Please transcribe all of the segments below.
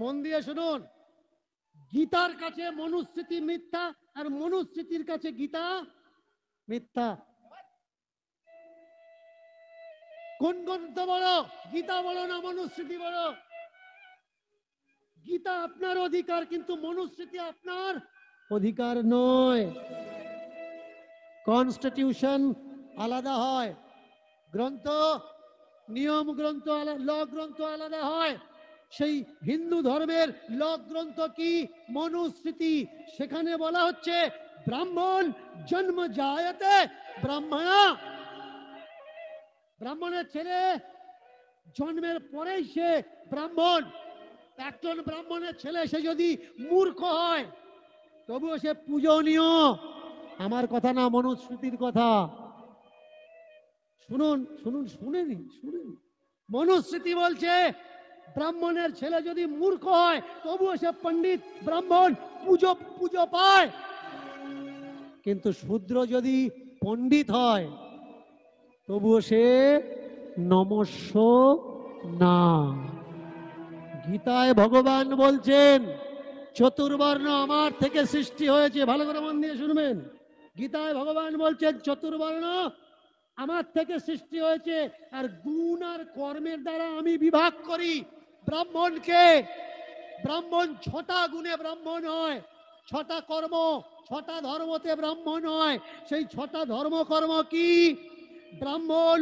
মন দিয়ে শুনুন, গীতার কাছে মনুস্মৃতি মিথ্যা, আর মনুস্মৃতির কাছে গীতা মিথ্যা। কোন গ্রন্থ বড়? গীতা বড় না মনুস্মৃতি বড়? গীতা আপনার অধিকার, কিন্তু মনুস্মৃতি আপনার অধিকার নয়। কনস্টিটিউশন আলাদা হয়, গ্রন্থ নিয়ম গ্রন্থ ল গ্রন্থ আলাদা হয়। সেই হিন্দু ধর্মের ল গ্রন্থ কি? মনুস্মৃতি। সেখানে বলা হচ্ছে ব্রাহ্মণ জন্ম জায়তে ব্রাহ্মণা, ব্রাহ্মণের ছেলে জন্মের পরেই সে ব্রাহ্মণ। একজন ব্রাহ্মণের ছেলে সে যদি মূর্খ হয় তবুও সে পূজনীয়। আমার কথা না, মনুস্মৃতির কথা। শুনুন শুনুন, শুনেনি শুনেনি, মনুস্মৃতি বলছে ব্রাহ্মণের ছেলে যদি মূর্খ হয় তবুও সে পণ্ডিত ব্রাহ্মণ, পুজো পুজো পায়। কিন্তু শূদ্র যদি পণ্ডিত হয় তবুও সে নমস্য না। গীতায় ভগবান বলছেন চতুর্বর্ণ আমার থেকে সৃষ্টি হয়েছে। ভালো করে মন দিয়ে শুনবেন, গীতায় ভগবান বলছেন চতুর্বর্ণ আমার থেকে সৃষ্টি হয়েছে, আর গুণ আর কর্মের দ্বারা আমি বিভাগ করি ব্রাহ্মণকে। ব্রাহ্মণ 6টা গুণে ব্রাহ্মণ হয়, 6টা কর্ম, 6টা ধর্মতে ব্রাহ্মণ হয়। সেই 6টা ধর্ম কর্ম কি? ব্রাহ্মণ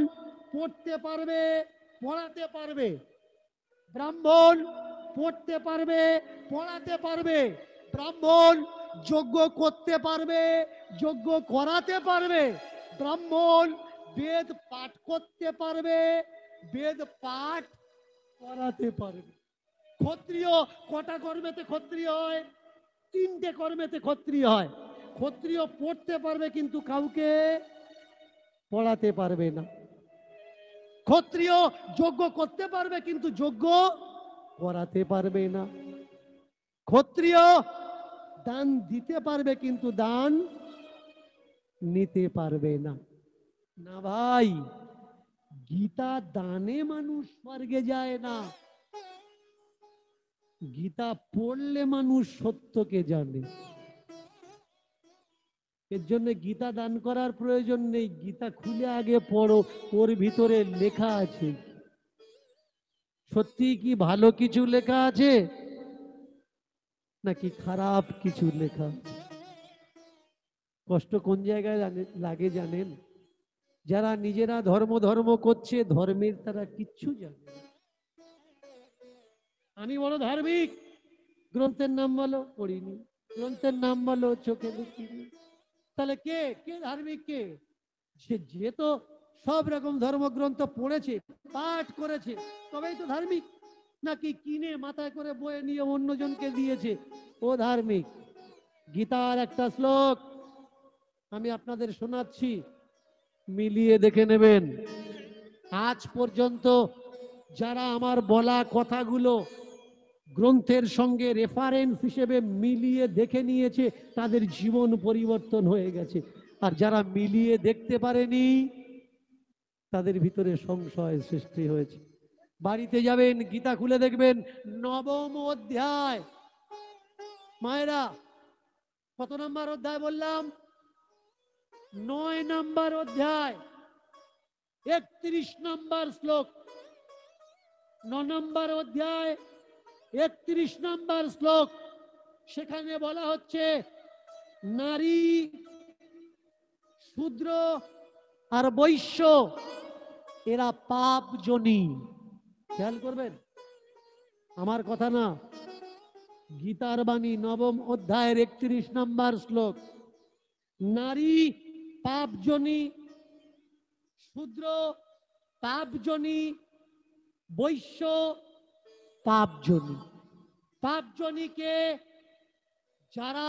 পড়তে পারবে, পড়াতে পারবে, ব্রাহ্মণ পড়তে পারবে, পড়াতে পারবে, ব্রাহ্মণ যজ্ঞ করতে পারবে, যজ্ঞ করাতে পারবে, ব্রাহ্মণ বেদ পাঠ করতে পারবে, বেদ পাঠ করাতে পারবে। ক্ষত্রিয় কটা কর্মেতে ক্ষত্রিয় হয়? 3টে কর্মেতে ক্ষত্রিয় হয়। ক্ষত্রিয় পড়তে পারবে কিন্তু কাউকে পড়াতে পারবে না। ক্ষত্রিয় যজ্ঞ করতে পারবে কিন্তু যজ্ঞ করাতে পারবে না। ক্ষত্রিয় দান দিতে পারবে কিন্তু দান নিতে পারবে না। না ভাই, গীতা দানে মানুষ স্বর্গে যায় না, গীতা পড়লে মানুষ সত্যকে জানে। এর জন্য গীতা দান করার প্রয়োজন নেই, গীতা খুলে আগে পড়ো, ওর ভিতরে লেখা আছে। সত্যি কি ভালো কিছু লেখা আছে নাকি খারাপ কিছু লেখা? কষ্ট কোন জায়গায় লাগে জানেন? যারা নিজেরা ধর্ম ধর্ম করছে, ধর্মের তারা কিচ্ছু জানে না। আমি বড় ধার্মিক, গ্রন্থের নাম বলো পড়িনি, গ্রন্থের নাম বলো চোখে দেখিনি। তাহলে কে কে ধার্মিক? কে? যে তো সব রকম ধর্মগ্রন্থ পড়েছে, পাঠ করেছে, তবেই তো ধার্মিক। নাকি কিনে মাথায় করে বয়ে নিয়ে অন্যজনকে দিয়েছে ও ধার্মিক? গীতার একটা শ্লোক আমি আপনাদের শোনাচ্ছি, মিলিয়ে দেখে নেবেন। আজ পর্যন্ত যারা আমার বলা কথাগুলো গ্রন্থের সঙ্গে রেফারেন্স হিসেবে মিলিয়ে দেখে নিয়েছে তাদের জীবন পরিবর্তন হয়ে গেছে, আর যারা মিলিয়ে দেখতে পারেনি তাদের ভিতরে সংশয় সৃষ্টি হয়েছে। বাড়িতে যাবেন, গীতা খুলে দেখবেন 9ম অধ্যায়। মায়েরা, কত নম্বর অধ্যায় বললাম? 9 নম্বর অধ্যায়, 31 নম্বর শ্লোক। 9 নম্বর অধ্যায় 31 নম্বর শ্লোক। সেখানে বলা হচ্ছে নারী, শূদ্র আর বৈশ্য এরা পাপ জনি। খেয়াল করবেন, আমার কথা না, গীতার বাণী 9ম অধ্যায়ের 31 নম্বর শ্লোক। নারী পাপ জনি, শূদ্র পাপ জনি, বৈশ্য পাপ জনি। পাপ জনিকে যারা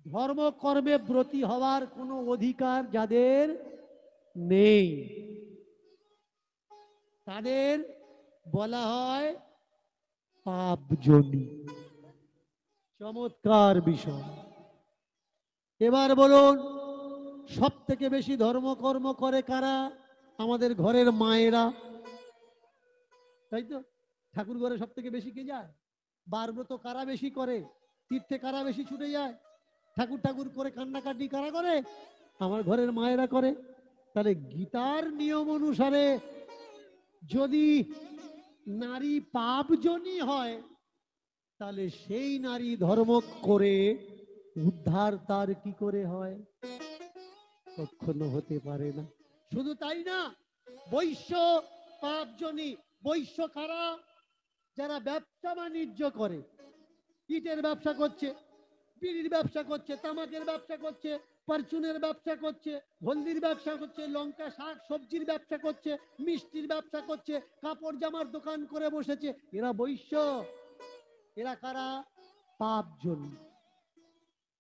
ধর্মকর্মে ব্রতী হওয়ার কোনো অধিকার যাদের নেই, তাদের বলা হয় পাপ জনি। চমৎকার বিষয়। এবার বলুন, সব থেকে বেশি ধর্মকর্ম করে কারা? আমাদের ঘরের মায়েরা, তাই তো? ঠাকুর ঘরে সব থেকে বেশি কে যায়? বারব্রত কারা বেশি করে, তীর্থে কারা বেশি ছুটে যায়, ঠাকুর ঠাকুর করে কান্নাকাটি কারা করে? আমার ঘরের মায়েরা করে। তাহলে গীতার নিয়ম অনুসারে যদি নারী পাপজনী হয়, তাহলে সেই নারী ধর্ম করে উদ্ধার তার কি করে হয়? কখনো হতে পারে না। শুধু তাই না, বৈশ্য পাপজনী। বৈশ্য কারা? যারা ব্যবসা বাণিজ্য করে, ইটের ব্যবসা করছে, বিড়ির ব্যবসা করছে, তামাকের ব্যবসা করছে, পারচুনের ব্যবসা করছে, হলদির ব্যবসা করছে, লঙ্কা শাক সবজির ব্যবসা করছে, মিষ্টির ব্যবসা করছে, কাপড় জামার দোকান করে বসেছে, এরা বৈশ্য। এরা কারা? পাপজনী।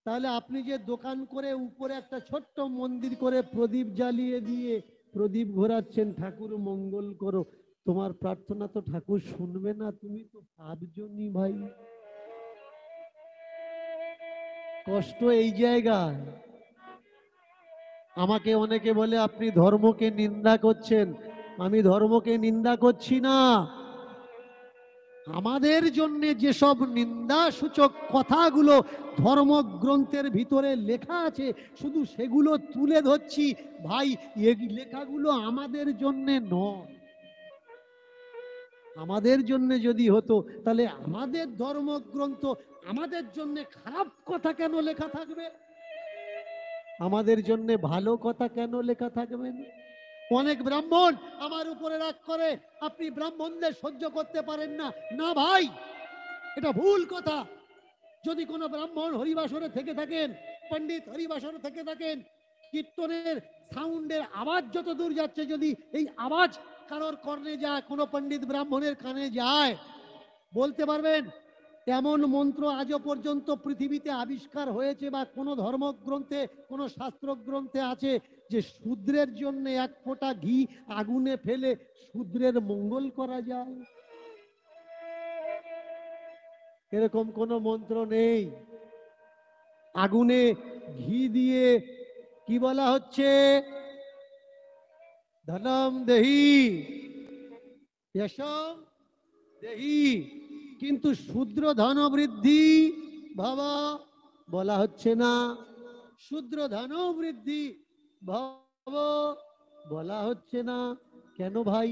তাহলে আপনি যে দোকান করে উপরে একটা ছোট্ট মন্দির করে প্রদীপ জ্বালিয়ে দিয়ে প্রদীপ ঘোরাচ্ছেন, ঠাকুর মঙ্গল করো, তোমার প্রার্থনা তো ঠাকুর শুনবে না, তুমি তো পাপজনী ভাই। কষ্ট এই জায়গায়। আমাকে অনেকে বলে আপনি ধর্মকে নিন্দা করছেন। আমি ধর্মকে নিন্দা করছি না। আমাদের জন্য যেসব নিন্দাসূচক কথাগুলো ধর্মগ্রন্থের ভিতরে লেখা আছে, শুধু সেগুলো তুলে ধরছি ভাই। এই লেখাগুলো আমাদের জন্য নয়। আমাদের জন্য যদি হতো, তাহলে আমাদের ধর্মগ্রন্থ আমাদের জন্য খারাপ কথা কেন লেখা থাকবে? আমাদের জন্য ভালো কথা কেন লেখা থাকবে না? অনেক ব্রাহ্মণ আমার উপরে রাগ করে, আপনি ব্রাহ্মণদের সহ্য করতে পারেন না। না ভাই, এটা ভুল কথা। যদি কোনো ব্রাহ্মণ হরিবাসরে থেকে থাকেন, পণ্ডিত হরিবাসরে থেকে থাকেন, কীর্তনের সাউন্ডের আওয়াজ যত দূর যাচ্ছে, যদি এই আওয়াজ কারোর কর্ণে যায়, কোনো পণ্ডিত ব্রাহ্মণের কানে যায়, বলতে পারবেন এমন মন্ত্র আজও পর্যন্ত পৃথিবীতে আবিষ্কার হয়েছে বা কোনো ধর্মগ্রন্থে, কোনো শাস্ত্র গ্রন্থে আছে যে শূদ্রের জন্য এক ফোঁটা ঘি আগুনে ফেলে শূদ্রের মঙ্গল করা যায়? এরকম কোনো মন্ত্র নেই। আগুনে ঘি দিয়ে কি বলা হচ্ছে? ধনম দেহি যশম দেহি, কিন্তু শূদ্র ধন বৃদ্ধি ভব বলা হচ্ছে না। শূদ্র ধন বৃদ্ধি ভব বলা হচ্ছে না। কেন ভাই?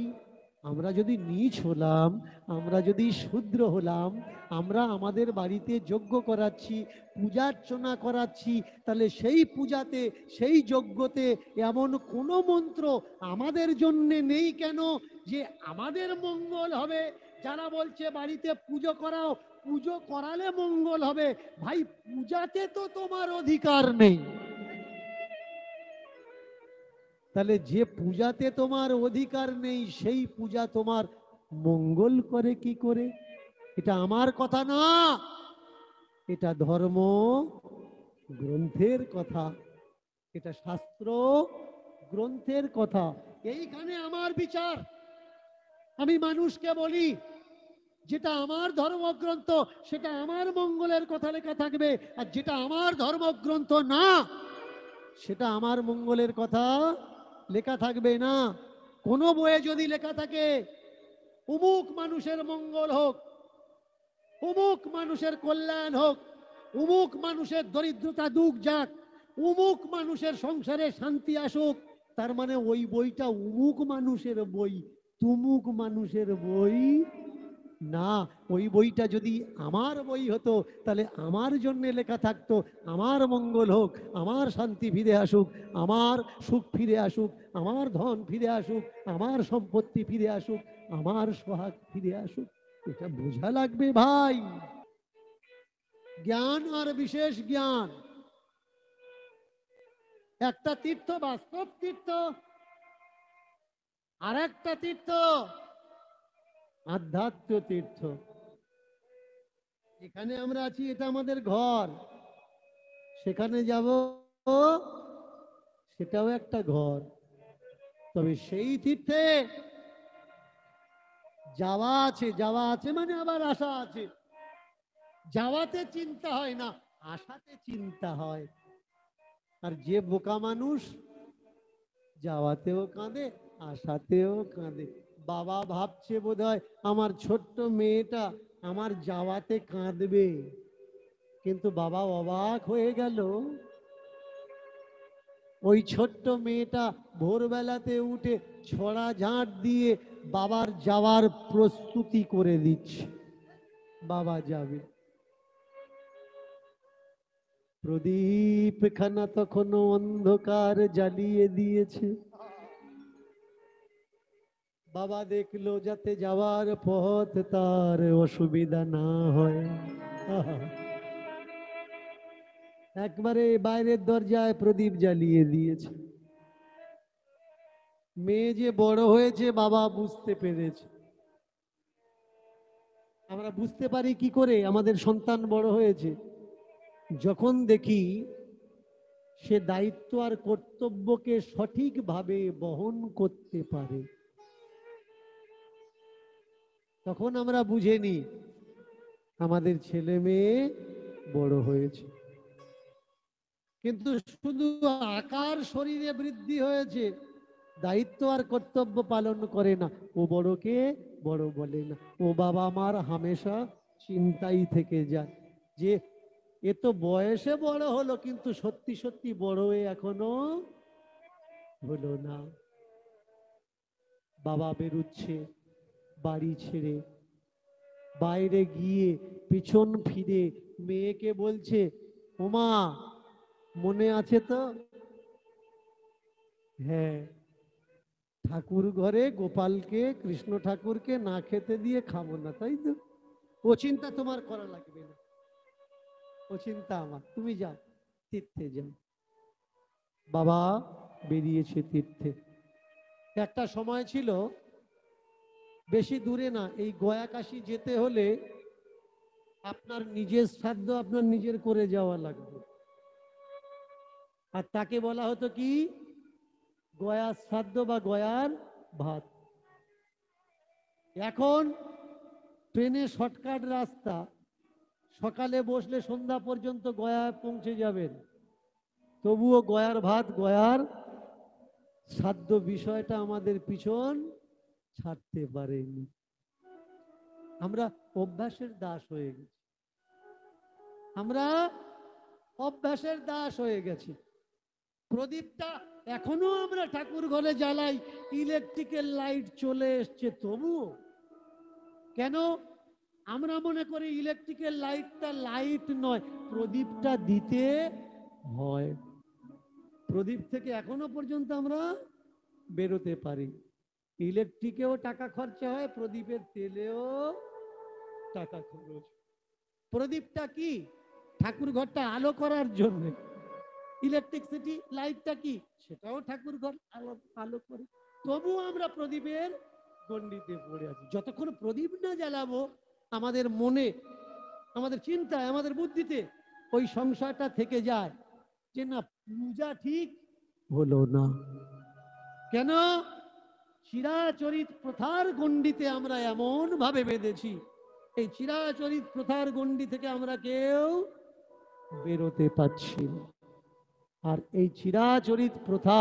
আমরা যদি নীচ হলাম, আমরা যদি শূদ্র হলাম, আমরা আমাদের বাড়িতে যজ্ঞ করাচ্ছি, পূজার্চনা করাচ্ছি, তাহলে সেই পূজাতে, সেই যজ্ঞতে এমন কোনো মন্ত্র আমাদের জন্য নেই কেন যে আমাদের মঙ্গল হবে? যারা বলছে বাড়িতে পুজো করাও, পুজো করালে মঙ্গল হবে, ভাই পূজাতে তো তোমার অধিকার নেই। তাহলে যে পূজাতে তোমার অধিকার নেই, সেই পূজা তোমার মঙ্গল করে কি করে? এটা আমার কথা না, এটা ধর্ম গ্রন্থের কথা, এটা শাস্ত্র গ্রন্থের কথা। এইখানে আমার বিচার। আমি মানুষকে বলি, যেটা আমার ধর্মগ্রন্থ সেটা আমার মঙ্গলের কথা লেখা থাকবে, আর যেটা আমার ধর্মগ্রন্থ না সেটা আমার মঙ্গলের কথা লেখা থাকবে না। কোনো বইয়ে যদি লেখা থাকে অমুক মানুষের মঙ্গল হোক, অমুক মানুষের কল্যাণ হোক, অমুক মানুষের দরিদ্রতা দুঃখ যাক, অমুক মানুষের সংসারে শান্তি আসুক, তার মানে ওই বইটা অমুক মানুষের বই, তুমুক মানুষের বই না। ওই বইটা যদি আমার বই হতো, তাহলে আমার জন্য লেখা থাকতো আমার মঙ্গল হোক, আমার শান্তি ফিরে আসুক, আমার সুখ ফিরে আসুক, আমার ধন ফিরে আসুক, আমার সম্পত্তি ফিরে আসুক, আমার সোহাগ ফিরে আসুক। এটা বোঝা লাগবে ভাই। জ্ঞান আর বিশেষ জ্ঞান। একটা তীর্থ বাস্তব তীর্থ, আর একটা তীর্থ আধ্যাত্ম তীর্থ। এখানে আমরা আছি, এটা আমাদের ঘর, সেখানে যাব, সেটাও একটা ঘর। তবে সেই তীর্থে যাওয়া আছে, যাওয়া আছে মানে আবার আশা আছে। যাওয়াতে চিন্তা হয় না, আশাতে চিন্তা হয়। আর যে বোকা মানুষ যাওয়াতেও কাঁদে, আশাতেও কাঁদে। বাবা ভাবছে বোধহয় আমার ছোট্ট মেয়েটা আমার যাওয়াতে কাঁদবে। কিন্তু বাবা অবাক হয়ে গেল, ওই ছোট্ট মেয়েটা ভোরবেলাতে উঠে ছড়া ঝাঁট দিয়ে বাবার যাওয়ার প্রস্তুতি করে দিচ্ছে। বাবা যাবে। প্রদীপ খানা তখনও অন্ধকার জ্বালিয়ে দিয়েছে। বাবা দেখলো যাতে যাওয়ার পথ তার অসুবিধা না হয়। একবারে বাইরের দরজায় প্রদীপ জ্বালিয়ে দিয়েছে। মেয়ে যে বড় হয়েছে বাবা বুঝতে পেরেছে। আমরা বুঝতে পারি কি করে আমাদের সন্তান বড় হয়েছে? যখন দেখি সে দায়িত্ব আর কর্তব্যকে সঠিকভাবে বহন করতে পারে, তখন আমরা বুঝে নিই আমাদের ছেলে মেয়ে বড় হয়েছে। কিন্তু শুধু আকার শরীরে বৃদ্ধি হয়েছে, দায়িত্ব আর কর্তব্য পালন করে না, ও বড়কে বড় বলে না। ও বাবা মার হামেশা চিন্তাই থেকে যায় যে এ তো বয়সে বড় হলো কিন্তু সত্যি সত্যি বড় হয়ে এখনো হলো না। বাবা বেরুচ্ছে বাড়ি ছেড়ে, বাইরে গিয়ে পিছন ফিরে মেয়েকে বলছে, ওমা মনে আছে তো? হ্যাঁ, ঠাকুর ঘরে গোপালকে, কৃষ্ণ ঠাকুরকে না খেতে দিয়ে খাবো না, তাই তো? ও চিন্তা তোমার করা লাগবে না, ও চিন্তা আমার, তুমি যাও তীর্থে যাও। বাবা বেরিয়েছে তীর্থে। একটা সময় ছিল, বেশি দূরে না, এই গয়া কাশী যেতে হলে আপনার নিজের শ্রাদ্ধ আপনার নিজের করে যাওয়া লাগবে। আর তাকে বলা হতো কি? গয়ার শ্রাদ্ধ বা গয়ার ভাত। এখন ট্রেনে শর্টকাট রাস্তা, সকালে বসলে সন্ধ্যা পর্যন্ত গয়ায় পৌঁছে যাবেন, তবুও গয়ার ভাত গয়ার শ্রাদ্ধ বিষয়টা আমাদের পিছন ছাড়তে পারেনি। আমরা অভ্যাসের দাস হয়ে গেছি, আমরা অভ্যাসের দাস হয়ে গেছি। প্রদীপটা এখনো আমরা ঠাকুর ঘরে জ্বালাই, ইলেকট্রিক্যাল লাইট চলে এসছে তবুও কেন? আমরা মনে করি ইলেকট্রিক্যাল লাইটটা লাইট নয়, প্রদীপটা দিতে হয়। প্রদীপ থেকে এখনো পর্যন্ত আমরা বেরোতে পারি। ইলেকট্রিকেও টাকা খরচা হয়, প্রদীপের তেলেও টাকা খরচ। প্রদীপটা কি? ঠাকুর ঘরটা আলো করার জন্য। ইলেকট্রিসিটি লাইটটা কি? সেটাও ঠাকুর ঘর আলো আলো করে। তবু আমরা প্রদীপের গণ্ডিতে পড়ে আছি। যতক্ষণ প্রদীপ না জ্বালাবো আমাদের মনে, আমাদের চিন্তায়, আমাদের বুদ্ধিতে ওই সংশয়টা থেকে যায় যে না, পূজা ঠিক হলো না। কেন? চিরাচরিত প্রথার গণ্ডিতে আমরা এমন ভাবে বেঁধেছি, এই চিরাচরিত প্রথার গণ্ডি থেকে আমরা কেউ বেরোতে পারছি না। আর এই চিরাচরিত প্রথা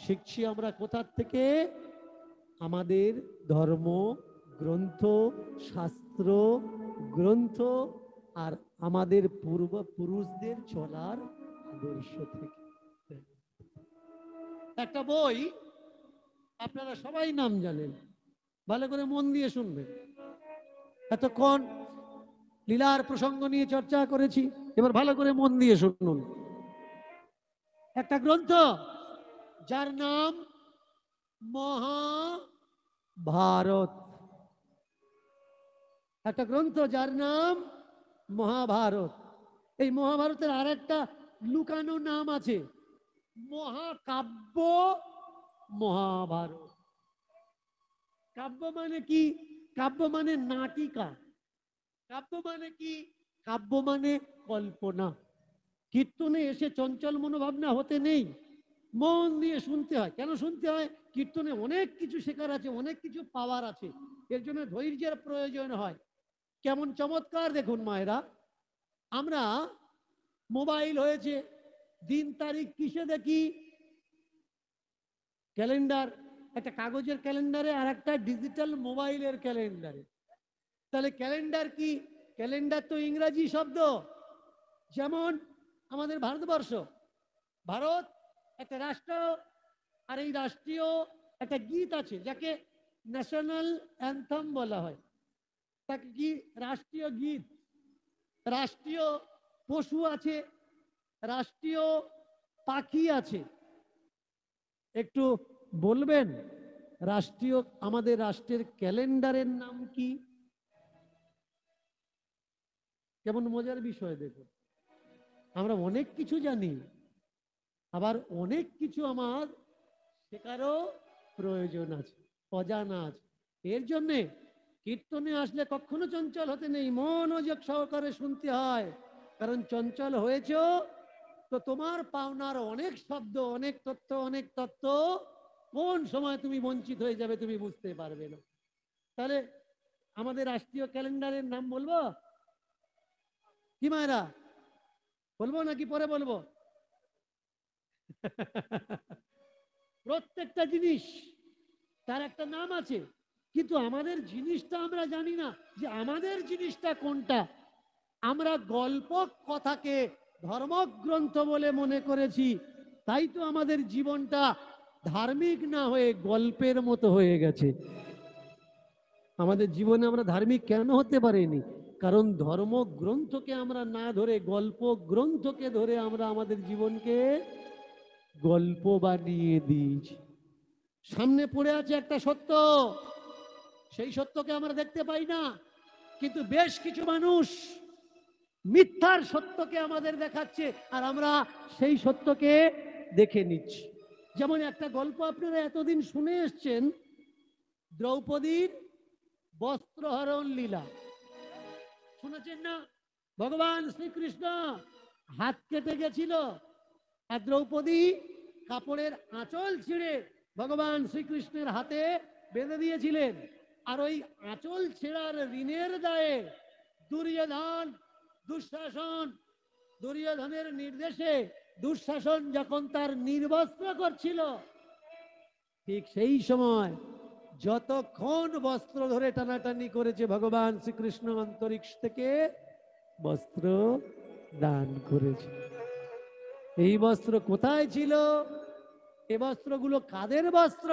শিখছি আমরা কোথার থেকে? আমাদের ধর্ম গ্রন্থ, শাস্ত্র গ্রন্থ, আর আমাদের পূর্বপুরুষদের চলার আদর্শ থেকে। একটা বই আপনারা সবাই নাম জানেন, ভালো করে মন দিয়ে শুনবেন। এতক্ষণ লীলার প্রসঙ্গ নিয়ে চর্চা করেছি, এবার ভালো করে মন দিয়ে শুনুন। একটা গ্রন্থ যার নাম মহাভারত। একটা গ্রন্থ যার নাম মহাভারত। এই মহাভারতের আর একটা লুকানো নাম আছে, মহাকাব্য মহাভারত। কাব্য মানে কি? কাব্য মানে নাটিকা। কাব্য মানে কি? কাব্য মানে কল্পনা। কীর্তনে এসে চঞ্চল মনোভাবনা হতে নেই, মন দিয়ে শুনতে হয়। কেন শুনতে হয়? কীর্তনে অনেক কিছু শেখার আছে, অনেক কিছু পাওয়ার আছে, এর জন্য ধৈর্যের প্রয়োজন হয়। কেমন চমৎকার দেখুন মায়েরা, আমরা মোবাইল হয়েছে, দিন তারিখ কিসে দেখি? ক্যালেন্ডার, একটা কাগজের ক্যালেন্ডারে আর একটা ডিজিটাল মোবাইলের ক্যালেন্ডারে। তাহলে ক্যালেন্ডার কি? ক্যালেন্ডার তো ইংরেজি শব্দ। যেমন আমাদের ভারতবর্ষ, ভারত একটা রাষ্ট্র, আর এই রাষ্ট্রীয় একটা গীত আছে যাকে ন্যাশনাল অ্যান্থম বলা হয়। তাকে কি? রাষ্ট্রীয় গীত। রাষ্ট্রীয় পশু আছে, রাষ্ট্রীয় পাখি আছে। একটু বলবেন রাষ্ট্রীয়, আমাদের রাষ্ট্রের ক্যালেন্ডারের নাম কি? কেমন মজার বিষয় দেখুন। আমরা অনেক কিছু জানি, আবার অনেক কিছু আমার শেখারও প্রয়োজন আছে, অজানা আছে। এর জন্যে কীর্তনে আসলে কখনো চঞ্চল হতে নেই, মনোযোগ সহকারে শুনতে হয়। কারণ চঞ্চল হয়েছ তো তোমার পাওনার অনেক শব্দ, অনেক তথ্য, অনেক তত্ত্ব কোন সময় তুমি বঞ্চিত হয়ে যাবে তুমি বুঝতে পারবে না। তাহলে আমাদের রাষ্ট্রীয় ক্যালেন্ডারের নাম বলবো কি মায়েরা? বলবো নাকি পরে বলবো? প্রত্যেকটা জিনিস তার একটা নাম আছে, কিন্তু আমাদের জিনিসটা আমরা জানি না যে আমাদের জিনিসটা কোনটা। আমরা গল্প কথাকে ধর্মগ্রন্থ বলে মনে করেছি, তাই তো আমাদের জীবনটা ধার্মিক না হয়ে গল্পের মতো হয়ে গেছে। আমাদের জীবনে আমরা ধার্মিক কেন হতে পারিনি? কারণ ধর্মগ্রন্থকে আমরা না ধরে গল্প গ্রন্থকে ধরে আমরা আমাদের জীবনকে গল্প বানিয়ে দিয়েছি। সামনে পড়ে আছে একটা সত্য, সেই সত্যকে আমরা দেখতে পাই না, কিন্তু বেশ কিছু মানুষ মিথ্যার সত্যকে আমাদের দেখাচ্ছে আর আমরা সেই সত্যকে দেখে নিচ্ছি। যেমন একটা গল্প আপনারা এতদিন শুনে এসছেন, দ্রৌপদীর বস্ত্রহরণ লীলা শুনেছেন না? ভগবান শ্রীকৃষ্ণ হাত কেটে গেছিল আর দ্রৌপদী কাপড়ের আঁচল ছিঁড়ে ভগবান শ্রীকৃষ্ণের হাতে বেঁধে দিয়েছিলেন। আর ওই আঁচল ছেঁড়ার ঋণের দায়ে দুর্যোধন, দুঃশাসন, দুর্যোধনের নির্দেশে দুঃশাসন যখন তার নির্বস্ত্র করছিল, ঠিক সেই সময় যতক্ষণ বস্ত্র ধরে টানাটানি করেছে ভগবান শ্রীকৃষ্ণ অন্তরিক্ষ থেকে বস্ত্র দান করেছে। এই বস্ত্র কোথায় ছিল? এই বস্ত্রগুলো কাদের বস্ত্র?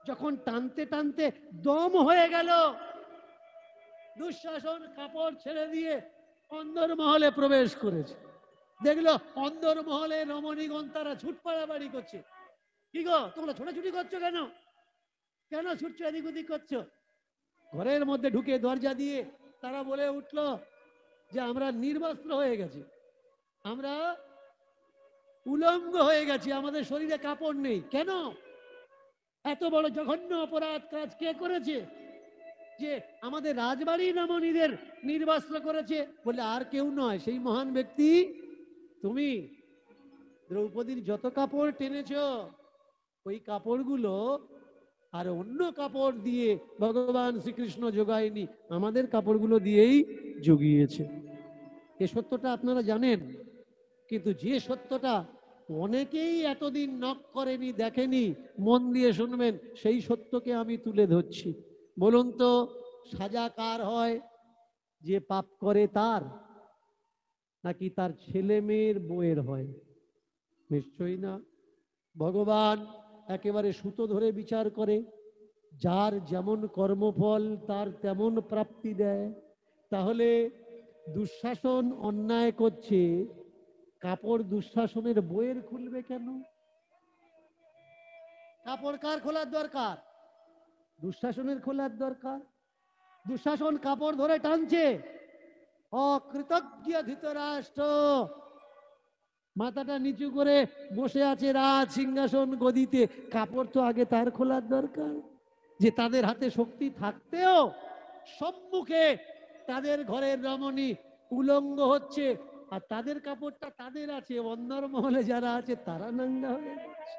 যখন টানতে টানতে দম হয়ে গেল, দুঃশাসন কাপড় ছেড়ে দিয়ে অন্দরমহলে প্রবেশ করেছে। দেখলো অন্দরমহলে রমণীগণ তারা ছুট পাড়াবাড়ি করছে। কি গো তোমরা ছোটাছুটি করছো কেন? কেন ছুটছো এদিক ওদিক করছো? ঘরের মধ্যে ঢুকে দরজা দিয়ে তারা বলে উঠলো যে আমরা নির্বস্ত্র হয়ে গেছি, আমরা উলঙ্গ হয়ে গেছি, আমাদের শরীরে কাপড় নেই। কেন? এত বড় জঘন্য অপরাধ কাজ কে করেছে যে আমাদের রাজবাড়ি রমণীদের নির্বস্ত্র করেছে? বলে আর কেউ নয়, সেই মহান ব্যক্তি তুমি। দ্রৌপদীর যত কাপড় টেনেছ ওই কাপড়গুলো আর অন্য কাপড় দিয়ে ভগবান শ্রীকৃষ্ণ যোগায়নি, আমাদের কাপড়গুলো দিয়েই জুগিয়েছে। এ সত্যটা আপনারা জানেন, কিন্তু যে সত্যটা অনেকেই এতদিন নক করেনি, দেখেনি, মন দিয়ে শুনবেন, সেই সত্যকে আমি তুলে ধরছি। বলুন তো সাজা কার হয়? যে পাপ করে তার, নাকি তার ছেলে মেয়ের বউয়ের হয়? নিশ্চয়ই না। ভগবান একেবারে সুতো ধরে বিচার করে, যার যেমন কর্মফল তার তেমন প্রাপ্তি দেয়। তাহলে দুঃশাসন অন্যায় করছে, কাপড় দুঃশাসনের বইয়ের খুলবে কেন? কাপড় কার খোলার দরকার? দুঃশাসনের খোলার দরকার। দুঃশাসন কাপড় ধরে টানছে, অকৃতজ্ঞ ধৃতরাষ্ট্র মাথাটা নিচু করে বসে আছে রাজ সিংহাসন গদিতে, কাপড় তো আগে তার খোলার দরকার। যে তাদের হাতে শক্তি থাকতেও সম্মুখে তাদের ঘরের রমণী উলঙ্গ হচ্ছে, আর তাদের কাপড়টা তাদের আছে, অন্দরমহলে যারা আছে তারা নঙ্গা হয়ে যাচ্ছে।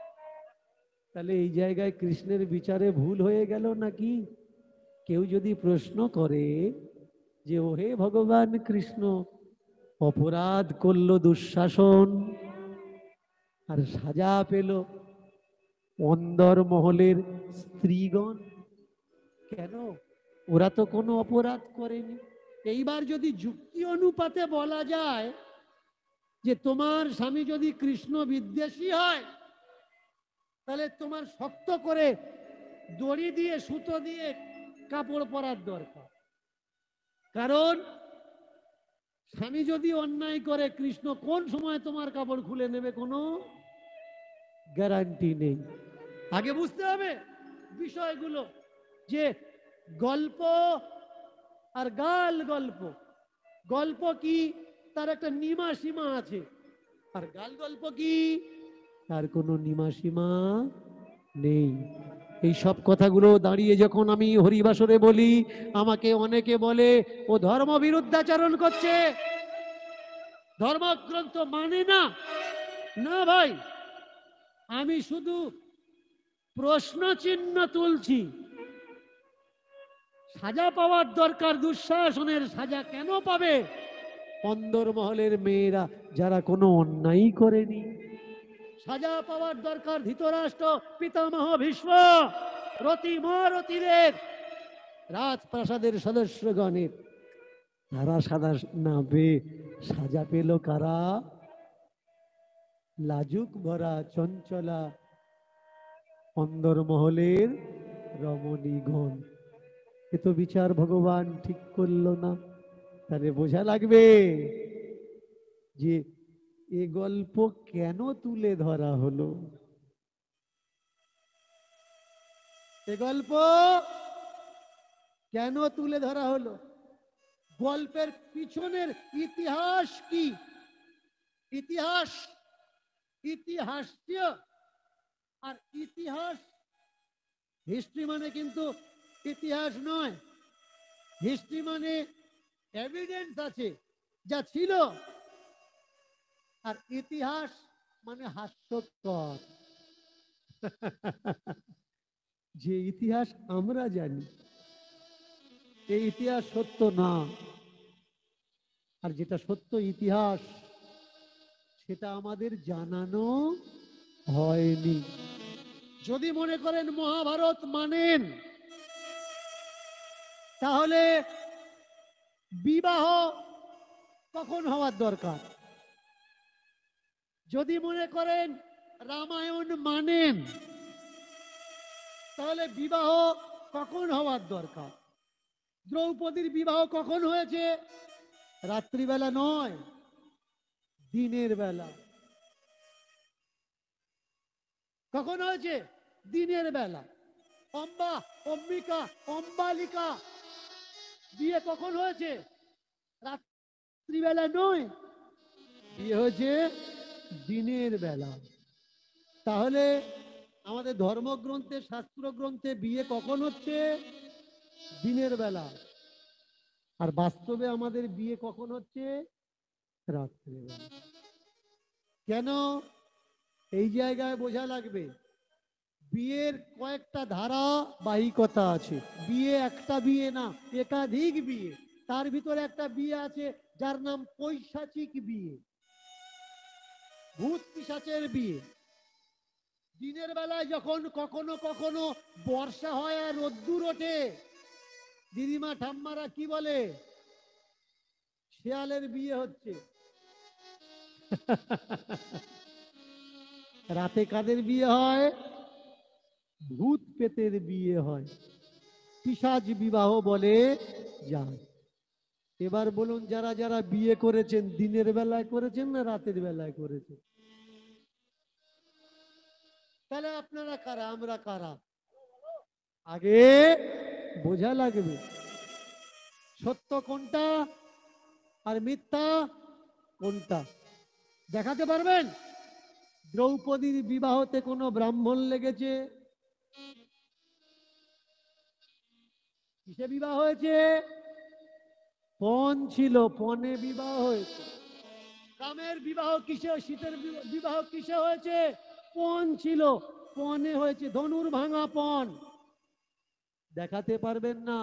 তাহলে এই জায়গায় কৃষ্ণের বিচারে ভুল হয়ে গেল নাকি? কেউ যদি প্রশ্ন করে যে ওহে ভগবান কৃষ্ণ, অপরাধ করল দুঃশাসন আর সাজা পেল অন্দরমহলের স্ত্রীগণ, কেন? ওরা তো কোনো অপরাধ করেনি। এইবার যদি যুক্তি অনুপাতে বলা যায় যে তোমার স্বামী যদি কৃষ্ণ বিদ্বেষী হয়, তাহলে তোমার শক্ত করে দড়ি দিয়ে সুতো দিয়ে কাপড় পরার দরকার। কারণ স্বামী যদি অন্যায় করে, কৃষ্ণ কোন সময় তোমার কাপড় খুলে নেবে কোনো গ্যারান্টি নেই। আগে বুঝতে হবে বিষয়গুলো, যে গল্প আর গাল গল্প, গল্প কি তার একটা নিমা সীমা আছে, আর গাল গল্প কি তার কোনো নিমা সীমা নেই। এই সব কথাগুলো দাঁড়িয়ে যখন আমি হরিবাসরে বলি, আমাকে অনেকে বলে ও ধর্ম বিরুদ্ধাচরণ করছে, ধর্মগ্রন্থ মানে না। না ভাই, আমি শুধু প্রশ্ন চিহ্ন তুলছি। সাজা পাওয়ার দরকার, দুঃশাসনের সাজা কেন পাবে অন্দরমহলের মেয়েরা যারা কোনো অন্যায় করেনি? সাজা পাওয়ার দরকার ধৃতরাষ্ট্র, পিতামহ ভীষ্ম, রতি মহারথীদের, রাজপ্রাসাদের সদস্যগণের। তারা সাদা না পেয়ে সাজা পেল কারা? লাজুক ভরা চঞ্চলা অন্দরমহলের রমণীগণ। এ তো বিচার ভগবান ঠিক করলো না। তাহলে বোঝা লাগবে যে এ গল্প কেন তুলে ধরা হলো। এ গল্প কেন তুলে ধরা হলো? গল্পের পিছনের ইতিহাস কি? ইতিহাস, ইতিহাস্য আর ইতিহাস, হিস্ট্রি মানে কিন্তু ইতিহাস নয়। হিস্ট্রি মানে এভিডেন্স আছে যা ছিল, আর ইতিহাস মানে হাস্যকর যে ইতিহাস আমরা জানি এই ইতিহাস সত্য না। আর যেটা সত্য ইতিহাস সেটা আমাদের জানানো হয়নি। যদি মনে করেন মহাভারত মানেন, তাহলে বিবাহ কখন হওয়ার দরকার? যদি মনে করেন রামায়ণ মানেন, তাহলে বিবাহ কখন হওয়ার দরকার? দ্রৌপদীর বিবাহ কখন হয়েছে? রাত্রিবেলা নয়, দিনের বেলা। কখন হয়েছে? দিনের বেলা। অম্বা, অম্বিকা, অম্বালিকা বিয়ে কখন হয়েছে? রাত্রিবেলা নয়, বিয়ে হয়েছে দিনের বেলা। তাহলে আমাদের ধর্মগ্রন্থে, শাস্ত্র গ্রন্থে বিয়ে কখন হচ্ছে? দিনের বেলা। আর বাস্তবে আমাদের বিয়ে কখন হচ্ছে? রাত্রিবেলা। কেন? এই জায়গায় বোঝা লাগবে বিয়ের কয়েকটা ধারাবাহিকতা আছে। বিয়ে একটা বিয়ে না, একাধিক বিয়ে। তার ভিতরে একটা বিয়ে আছে যার নাম পৈশাচিক বিয়ে, ভূত পিশাচের বিয়ে। দিনের বেলায় যখন কখনো কখনো বর্ষা হয় আর রোদ্দুর ওঠে, দিদিমা ঠাম্মারা কি বলে? শেয়ালের বিয়ে হচ্ছে। রাতে কাদের বিয়ে হয়? ভূত পেতের বিয়ে হয়, পিশাচ বিবাহ বলে যায়। এবার বলুন, যারা যারা বিয়ে করেছেন দিনের বেলায় করেছেন না রাতের বেলায় করেছেন? তাহলে আপনারা কারা, আমরা কারা? আগে বোঝা লাগবে সত্য কোনটা আর মিথ্যা কোনটা। দেখাতে পারবেন দ্রৌপদীর বিবাহতে কোনো ব্রাহ্মণ লেগেছে? কিসে বিবাহ হয়েছে? পণ ছিল, পণে বিবাহ হয়েছে। রামের বিবাহ কিসে, সীতের বিবাহ কিসে হয়েছে? পণ ছিল, পণে হয়েছে, ধনুর ভাঙা পণ। দেখাতে পারবেন না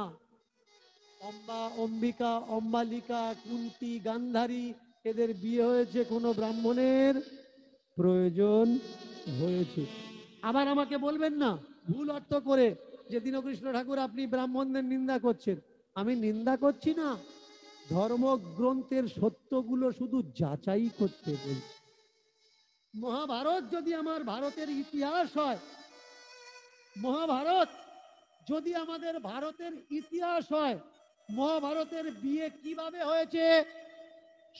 অম্বা, অম্বিকা, অম্বালিকা, কুন্তি, গান্ধারী এদের বিয়ে হয়েছে কোনো ব্রাহ্মণের প্রয়োজন হয়েছে? আবার আমাকে বলবেন না ভুল অর্থ করে যে দীনকৃষ্ণ ঠাকুর আপনি ব্রাহ্মণদের নিন্দা করছেন। আমি নিন্দা করছি না, ধর্মগ্রন্থের সত্যগুলো শুধু যাচাই করতে বলছি। মহাভারত যদি আমার ভারতের ইতিহাস হয়, মহাভারত যদি আমাদের ভারতের ইতিহাস হয়, মহাভারতের বিয়ে কিভাবে হয়েছে?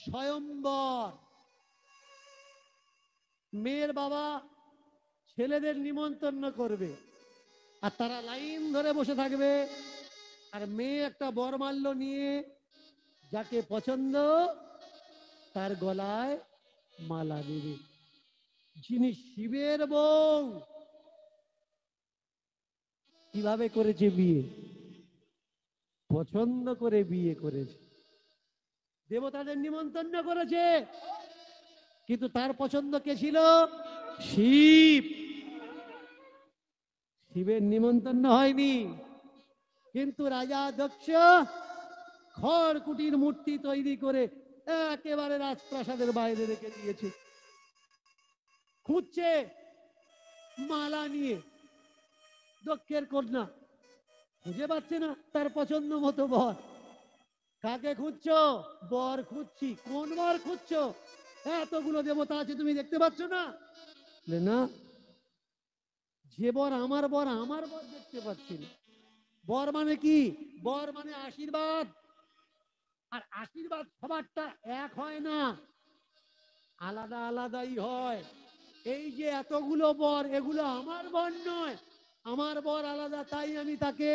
স্বয়ম্বর। মেয়ের বাবা ছেলেদের নিমন্ত্রণ করবে, আর তারা লাইন ধরে বসে থাকবে, আর মেয়ে একটা বরমাল্য নিয়ে যাকে পছন্দ তার গলায় মালা দেবে। যিনি শিবের বউ, কিভাবে করেছে বিয়ে? পছন্দ করে বিয়ে করেছে। দেবতাদের নিমন্ত্রণ করেছে, কিন্তু তার পছন্দ কে ছিল? শিব। শিবের নিমন্ত্রণ হয়নি, কিন্তু রাজা দক্ষ খড়কুটির মূর্তি তৈরি করে একেবারে রাজপ্রাসাদের বাইরে রেখে দিয়েছে। খুঁজছে মালা নিয়ে দক্ষের কন্যা, খুঁজে পাচ্ছে না তার পছন্দ মতো বর। কাকে খুঁজছো? বর খুঁজছি। কোন বর খুঁজছো? এতগুলো দেবতা আছে, তুমি দেখতে পাচ্ছ না? না, যে বর আমার বর, আমার বর দেখতে পাচ্ছি না। বর মানে কি? বর মানে আশীর্বাদ। আর আশীর্বাদ সবারটা এক হয় না, আলাদা আলাদাই হয়। এই যে এতগুলো বর, এগুলো আমার বর নয়, আমার বর আলাদা, তাই আমি তাকে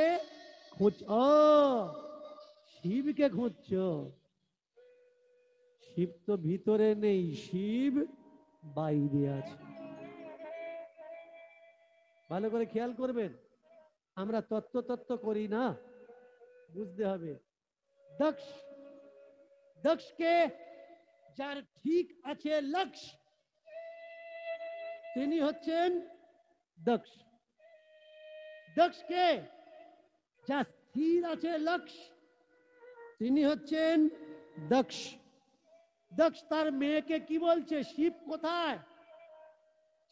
শিবকে খুঁজছ। শিব তো ভিতরে নেই, শিব বাইরে আছে। ভালো করে খেয়াল করবেন, আমরা তত্ত্ব করি না, বুঝতে হবে। দক্ষ, দক্ষকে যার ঠিক আছে লক্ষ্য, তিনি হচ্ছেন দক্ষ। দক্ষকে যা স্থির আছে লক্ষ্য, তিনি হচ্ছেন দক্ষ। দক্ষ তার মেয়েকে কি বলছে? শিব কোথায়?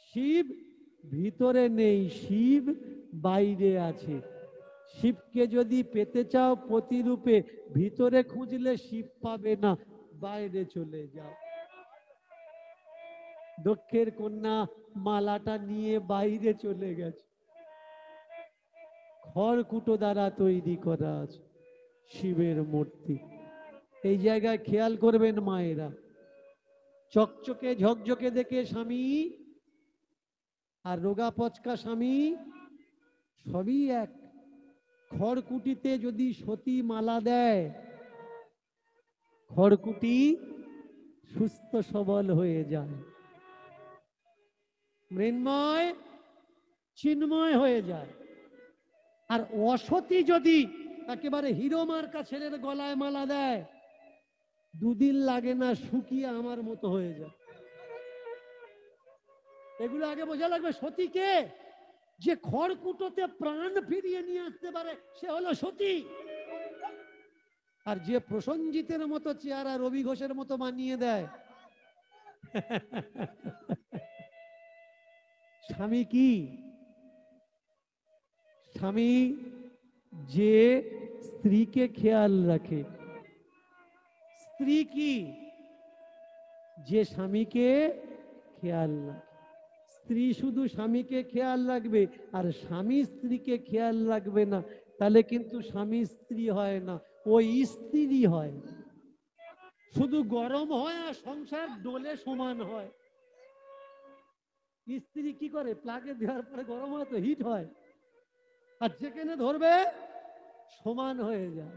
শিব ভিতরে নেই, শিব বাইরে আছে। শিবকে যদি পেতে চাও প্রতিরূপে, ভিতরে খুঁজলে শিব পাবে না, বাইরে চলে যাও। দক্ষের কন্যা মালাটা নিয়ে বাইরে চলে গেছে। খড়কুটো দ্বারা তৈরি করা আছে শিবের মূর্তি। এই জায়গায় খেয়াল করবেন মায়েরা, চকচকে ঝকঝকে দেখে স্বামী আর রোগা পচকা স্বামী সবই এক। খড়কুটিতে যদি সতী মালা দেয়, খড়কুটি সুস্থ সবল হয়ে যায়, মৃন্ময় চিন্ময় হয়ে যায়। আর অসতী যদি একেবারে হিরো মার্কা ছেলের গলায় মালা দেয়, দুদিন লাগে না, শুকিয়ে আমার মতো হয়ে যায়। এগুলো আগে বোঝা লাগবে। সতীকে যে খড়কুটোতে প্রাণ ফিরিয়ে নিয়ে আসতে পারে, সে হলো সতী। আর যে প্রসঞ্জিতের মতো চেহারা রবি ঘোষের মতো মানিয়ে দেয়, স্বামী কি? স্বামী যে স্ত্রীকে খেয়াল রাখে। স্ত্রী কি? যে স্বামীকে খেয়াল রাখে। স্ত্রী শুধু স্বামীকে খেয়াল রাখবে আর স্বামী স্ত্রীকে খেয়াল রাখবে না, তাহলে কিন্তু স্বামী স্ত্রী হয় না, ওই স্ত্রী হয়। শুধু গরম হয় আর সংসার ডোলে সমান হয়। স্ত্রী কি করে? প্লাগে দেওয়ার পরে গরম হয় তো হিট হয়, আর যেখানে ধরবে সমান হয়ে যায়।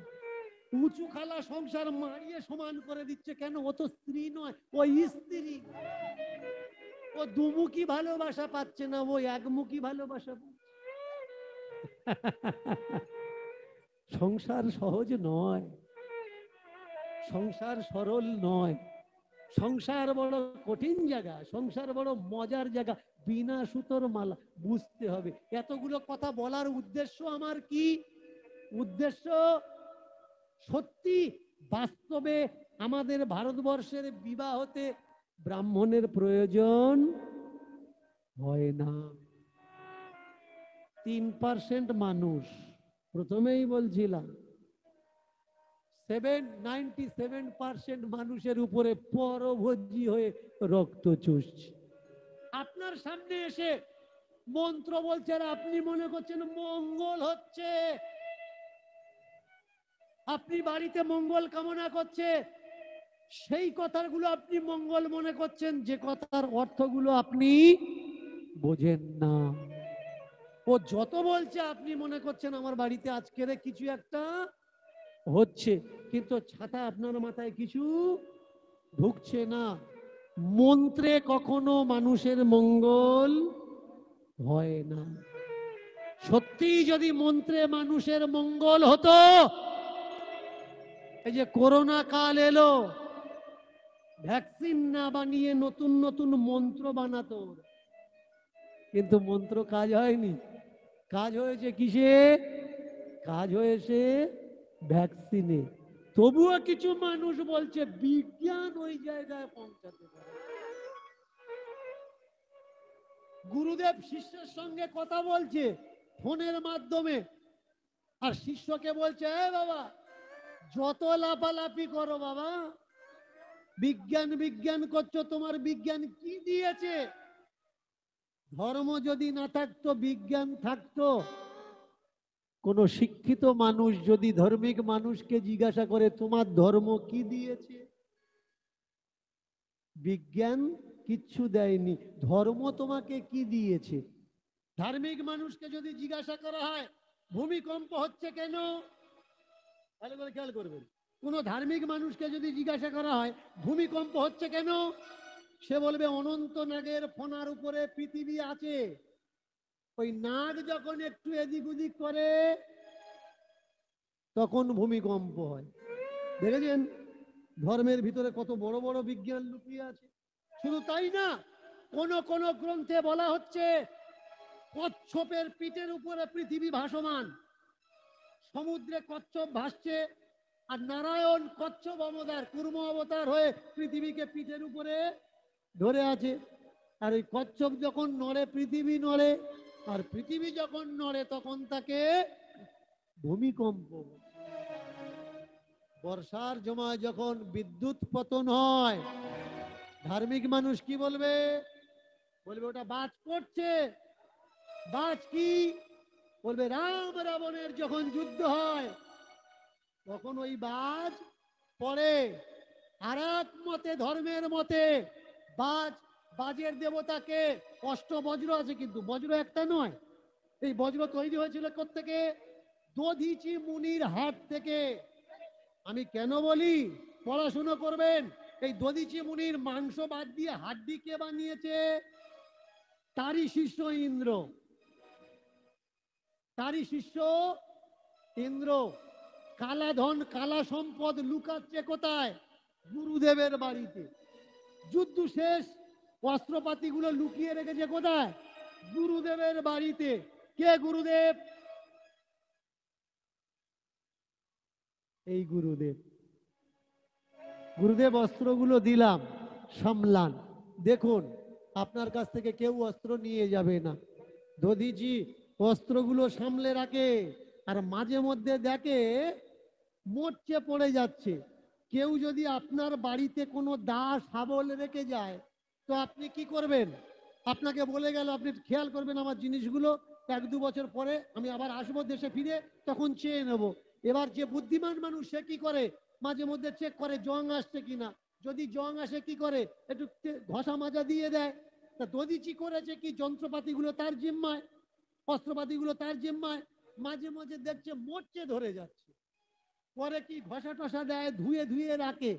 উঁচু খালা সংসার মারিয়ে সমান করে দিচ্ছে কেন? ও তো স্ত্রী নয়, ওই স্ত্রী। ও দুমুখী ভালোবাসা পাচ্ছে না, ও একমুখী ভালোবাসা। সংসার সহজ নয়, সংসার সরল নয়, সংসার বড় কঠিন জায়গা, সংসার বড় মজার জায়গা। বিনা সুতোর মালা, বুঝতে হবে। এতগুলো কথা বলার উদ্দেশ্য আমার কি? উদ্দেশ্য সত্যি বাস্তবে আমাদের ভারতবর্ষের বিবাহতে ব্রাহ্মণের প্রয়োজন হয় না। 3% মানুষ, প্রথমেই বলছিলাম 97% মানুষের উপরে পরভোজী হয়ে রক্ত চুষছে। আপনার সামনে এসে মন্ত্র বলছে আর আপনি মনে করছেন মঙ্গল হচ্ছে, আপনি বাড়িতে মঙ্গল কামনা করছে, সেই কথাগুলো আপনি মঙ্গল মনে করছেন, যে কথার অর্থগুলো আপনি বোঝেন না। ও যত বলছে আপনি মনে করছেন আমার বাড়িতে আজকের কিছু একটা হচ্ছে, কিন্তু ছাতা আপনার মাথায় কিছু ঢুকছে না। মন্ত্রে কখনো মানুষের মঙ্গল হয় না। সত্যি যদি মন্ত্রে মানুষের মঙ্গল হতো, এই যে করোনা কাল এলো, ভ্যাকসিন না বানিয়ে নতুন নতুন মন্ত্র বানাতো, কিন্তু মন্ত্র কাজ হয়নি। কাজ হয়েছে কিসে? কাজ হয়েছে ভ্যাকসিনে। তবুও কিছু মানুষ বলছে বিজ্ঞান ওই জায়গায় পৌঁছাতে পারে। গুরুদেব শিষ্যের সঙ্গে কথা বলছে ফোনের মাধ্যমে, আর শিষ্যকে বলছে এ বাবা, যত লাফালাফি করো বাবা, বিজ্ঞান বিজ্ঞান করছো, তোমার বিজ্ঞান কি দিয়েছে? ধর্ম যদি না থাকতো, বিজ্ঞান থাকতো। কোন শিক্ষিত মানুষ যদি ধার্মিক মানুষকে জিজ্ঞাসা করে তোমার ধর্ম কি দিয়েছে, বিজ্ঞান কিচ্ছু দেয়নি, ধর্ম তোমাকে কি দিয়েছে। ধার্মিক মানুষকে যদি জিজ্ঞাসা করা হয় ভূমিকম্প হচ্ছে কেন, ভালো করে খেয়াল করবেন, কোন ধার্মিক মানুষকে যদি জিজ্ঞাসা করা হয় ভূমিকম্প হচ্ছে কেন, সে বলবে অনন্ত নাগের ফনার উপরে পৃথিবী আছে, ওই নাগ যখন একটু এদিক ওদিক করে তখন ভূমিকম্প হয়। দেখেছেন ধর্মের ভিতরে কত বড় বড় বিজ্ঞান লুকিয়ে আছে। শুধু তাই না, কোন কোন গ্রন্থে বলা হচ্ছে কচ্ছপের পিঠের উপরে পৃথিবী ভাসমান, সমুদ্রে কচ্ছপ ভাসছে, আর নারায়ণ কচ্ছপ অবতার কুর্ম অবতার হয়ে পৃথিবীকে পিঠের উপরে ধরে আছে। আর ওই কচ্ছপ যখন নড়ে পৃথিবী নড়ে, আর পৃথিবী যখন নড়ে তখন তাকে ভূমিকম্প। বর্ষার সময় যখন বিদ্যুৎ পতন হয়, ধার্মিক মানুষ কি বলবে? বলবে ওটা বাজ পড়ছে। বাজ কি? বলবে রাম রাবণের যখন যুদ্ধ হয় তখন ওই বাজ পড়ে। আর এক মতে, ধর্মের মতে, বাজ, বাজের দেবতাকে অষ্ট বজ্র আছে, কিন্তু বজ্র একটা নয়। এই বজ্র তৈরি হয়েছিল কোত্থেকে? দধিচি মুনির হাট থেকে। আমি কেন বলি পড়াশুনো করবেন, এই দধিচি মুনির মাংস বাদ দিয়ে হাড্ডি কে বানিয়েছে? তারই শিষ্য ইন্দ্র। তারই শিষ্য ইন্দ্র। কালা ধন কালা সম্পদ লুকাচ্ছে কোথায়? গুরুদেবের বাড়িতে। যুদ্ধ শেষ, অস্ত্রপাতিগুলো লুকিয়ে রেখেছে কোথায়? গুরুদেবের বাড়িতে। কে গুরুদেব? এই গুরুদেব। গুরুদেব অস্ত্রগুলো দিলাম, সামলান। দেখুন আপনার কাছ থেকে কেউ অস্ত্র নিয়ে যাবে না। দধিজি অস্ত্রগুলো সামলে রাখে, আর মাঝে মধ্যে দেখে মরচে পড়ে যাচ্ছে। কেউ যদি আপনার বাড়িতে কোনো দা শাবল রেখে যায় তো আপনি কি করবেন? আপনাকে বলে গেল আপনি খেয়াল করবেন আমার জিনিসগুলো, 1-2 বছর পরে আমি আবার আসবো দেশে ফিরে, তখন চেয়ে নেব। এবার যে বুদ্ধিমান মানুষ সে কি করে? মাঝে মধ্যে চেক করে জং আসছে কিনা, যদি জং আসে কি করে? একটু ঘষা মাজা দিয়ে দেয়। তা দধিচি করেছে কি, যন্ত্রপাতিগুলো তার জিম্মায়, অস্ত্রপাতিগুলো তার জিম্মায়, মাঝে মাঝে দেখছে মরচে ধরে যাচ্ছে, পরে কি ঘষা টসা দেয়, ধুয়ে ধুয়ে রাখে।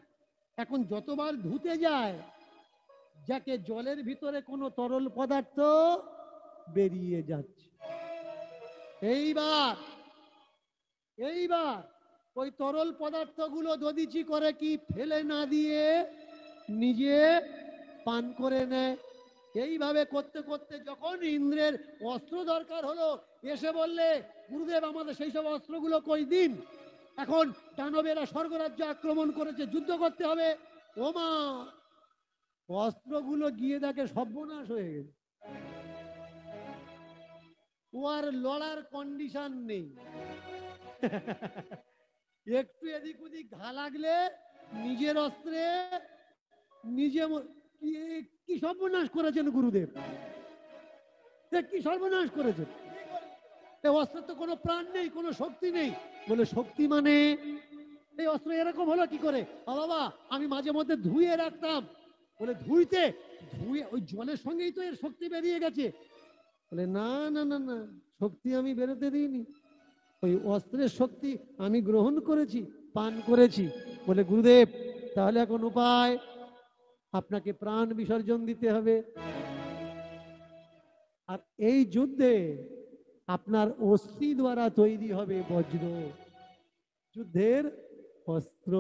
এখন যতবার ধুতে যায় যাকে জলের ভিতরে কোনো তরল পদার্থ বেরিয়ে যাচ্ছে। এইবার এইবার ওই তরল পদার্থগুলো দধিচি করে কি, ফেলে না দিয়ে নিজে পান করে নেয়। এইভাবে করতে করতে যখন ইন্দ্রের অস্ত্র দরকার হলো, এসে বললে গুরুদেব আমাদের সেই সব অস্ত্রগুলো কই দিন, এখন দানবেরা স্বর্গরাজ্য আক্রমণ করেছে, যুদ্ধ করতে হবে। ওমা, অস্ত্রগুলো গিয়ে দেখে সর্বনাশ হয়ে গেছে। ও আর লড়ার কন্ডিশন নেই। একটু এদিক ওদিক ঘা লাগলে নিজের অস্ত্রে নিজে কি সর্বনাশ করেছেন গুরুদেব, কি সর্বনাশ করেছেন। অস্ত্রের তো কোনো প্রাণ নেই, কোনো শক্তি নেই। বলে শক্তি মানে এই অস্ত্র এরকম হলো কি করে? বাবা আমি মাঝে মধ্যে ধুয়ে রাখতাম। বলে ধুয়ে ওই জলের সঙ্গেই তো এর শক্তি বেরিয়ে গেছে। বলে না না না না, শক্তি আমি বেরোতে দিইনি, ওই অস্ত্রের শক্তি আমি গ্রহণ করেছি, পান করেছি। বলে গুরুদেব তাহলে এখন উপায়, আপনাকে প্রাণ বিসর্জন দিতে হবে। আর এই যুদ্ধে আপনার অস্থি দ্বারা তৈরি হবে বজ্র, যুদ্ধের অস্ত্র।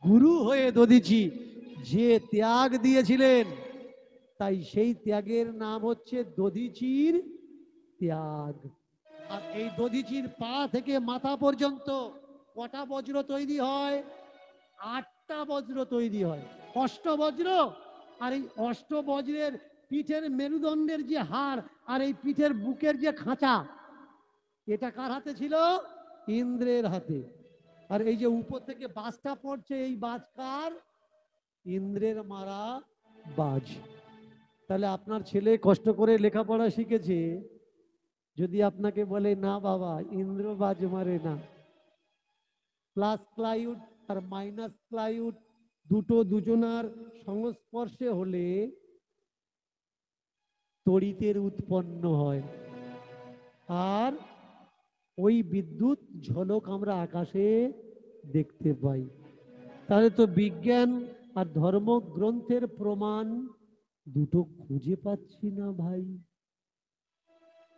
গুরু হয়ে দধিচি যে ত্যাগ দিয়েছিলেন, তাই সেই ত্যাগের নাম হচ্ছে দধিচির ত্যাগ। আর এই দধিচির পা থেকে মাথা পর্যন্ত কটা বজ্র তৈরি হয়? 8টা বজ্র তৈরি হয়, অষ্টবজ্র। আর এই অষ্টবজ্রের পিঠের মেরুদণ্ডের যে হাড় আর এই পিঠের বুকের যে খাঁচা, এটা কার হাতে ছিল? ইন্দ্রের হাতে। আর এই যে উপর থেকে বাজটা পড়ছে, এই বাজ কার? ইন্দ্রের মারা বাজ। তাহলে আপনার ছেলে কষ্ট করে লেখাপড়া শিখেছে, যদি আপনাকে বলে না বাবা ইন্দ্র বাজ মারে না, প্লাস ক্লাইউড আর মাইনাস ক্লাইউড দুটো দুজনার সংস্পর্শে হলে তড়িতের উৎপন্ন হয়, আর ওই বিদ্যুৎ ঝলক আমরা আকাশে দেখতে পাই। তাহলে তো বিজ্ঞান আর ধর্মগ্রন্থের প্রমাণ দুটো খুঁজে পাচ্ছি না ভাই।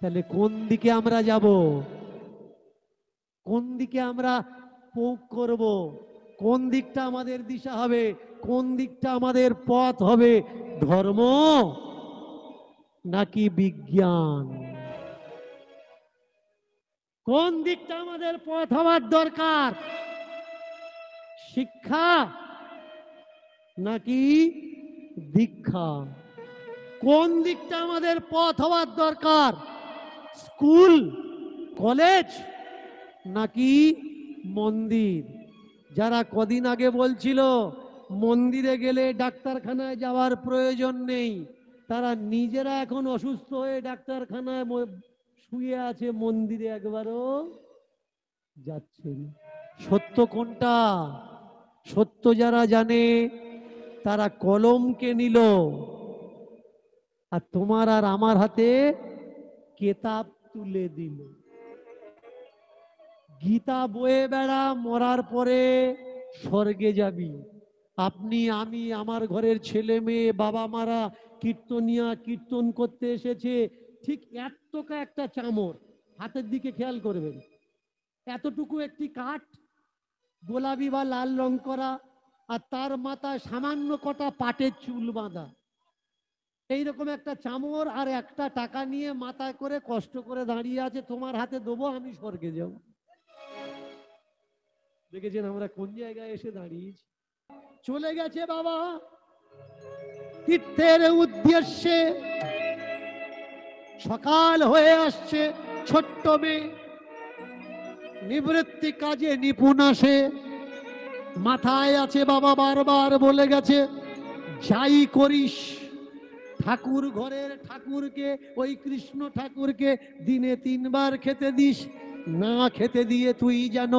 তাহলে কোন দিকে আমরা যাব? কোন দিকে আমরা পোক করব? কোন দিকটা আমাদের দিশা হবে? কোন দিকটা আমাদের পথ হবে? ধর্ম নাকি বিজ্ঞান? কোন দিকটা আমাদের পথ হওয়ার দরকার? শিক্ষা নাকি দীক্ষা? কোন দিকটা আমাদের পথ হওয়ার দরকার? স্কুল, কলেজ নাকি মন্দির? যারা কদিন আগে বলছিল মন্দিরে গেলে ডাক্তারখানায় যাওয়ার প্রয়োজন নেই, তারা নিজেরা এখন অসুস্থ হয়ে ডাক্তারখানায় শুয়ে আছে, মন্দিরে একবারও যাচ্ছেন। সত্য কোনটা? সত্য যারা জানে তারা কলমকে নিল, আর তোমার আর আমার হাতে কেতাব তুলে দিল। গীতা বয়ে বেড়া, মরার পরে স্বর্গে যাবি। আপনি, আমি, আমার ঘরের ছেলে মেয়ে, বাবা মারা কীর্তনিয়া কীর্তন করতে এসেছে, ঠিক এতটা একটা চামর, হাতের দিকে খেয়াল করবেন, এতটুকু একটি কাঠ, গোলাপি বা লাল রং করা, আর তার মাথায় সামান্য কটা পাটের চুল বাঁধা, এইরকম একটা চামর আর একটা টাকা নিয়ে মাথায় করে কষ্ট করে দাঁড়িয়ে আছে, তোমার হাতে দেবো, আমি স্বর্গে যাব। দেখেছেন আমরা কোন জায়গায় এসে দাঁড়িয়েছি? চলে গেছে বাবা তীর্থের উদ্দেশ্যে, সকাল হয়ে আসছে, ছোট্ট মেয়ে নিবৃত্তি কাজে নিপুণ আসে, মাথায় আছে বাবা বারবার বলে গেছে, যাই করিস ঠাকুর ঘরের ঠাকুরকে, ওই কৃষ্ণ ঠাকুরকে দিনে 3 বার খেতে দিস, না খেতে দিয়ে তুই যেন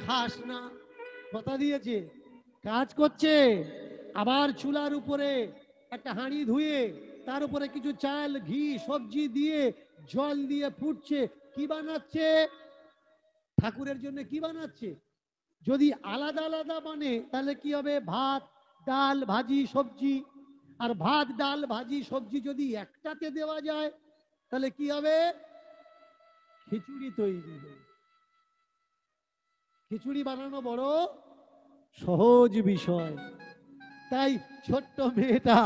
খাস না। কথা দিয়েছে, কাজ করছে। আবার চুলার উপরে একটা হাঁড়ি ধুয়ে তার উপরে কিছু চাল, ঘি, সবজি দিয়ে জল দিয়ে ফুটছে। কি বানাচ্ছে? ঠাকুরের জন্য কি বানাচ্ছে? যদি আলাদা আলাদা বানে তাহলে কি হবে? ভাত, ডাল, ভাজি, সবজি। আর ভাত, ডাল, ভাজি, সবজি যদি একটাতে দেওয়া যায় তাহলে কি হবে? খিচুড়ি তৈরি হবে। খিচুড়ি বানানো বড় সহজ বিষয়। তাই ছোট্ট মেয়েটা